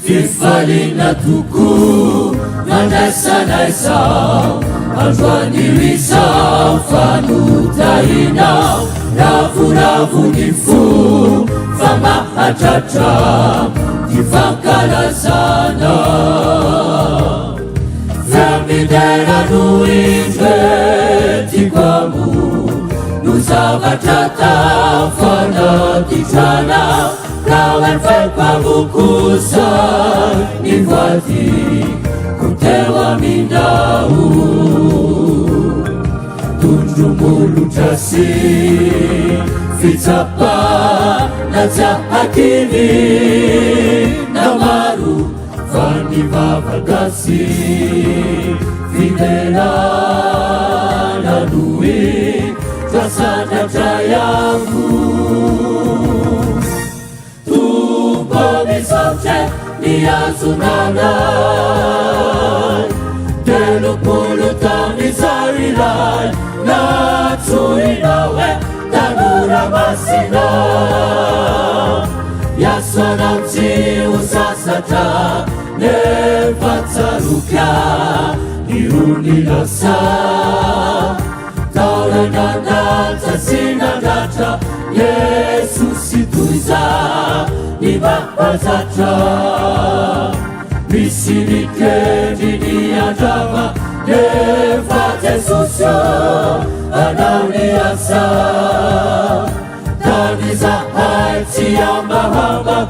Fifalina tuku Mandasana isao Anjuanirisa Fanutaina Ravu nifu Fama hachatra Kifankalazana Famidera nuinje Tikwamu Nuzavachata Fana kitana Kawan kwa bukusa Nivati Kutewa mindau Tunjumulu tasi Fitapa Naja hakini Namaru Fani vavagasi Fidela Nanui Twasana jayangu Niyazunana Delupulu tamizarilai Natuinawe Tanura masina Yasonamti usasata Nevatsaruka Nirunilasa Taulanana Tasinadata Yesus ituiza Nibapazatra Misinike Diniadama Nevate susyo Ananiasa Taniza haiti ya mahama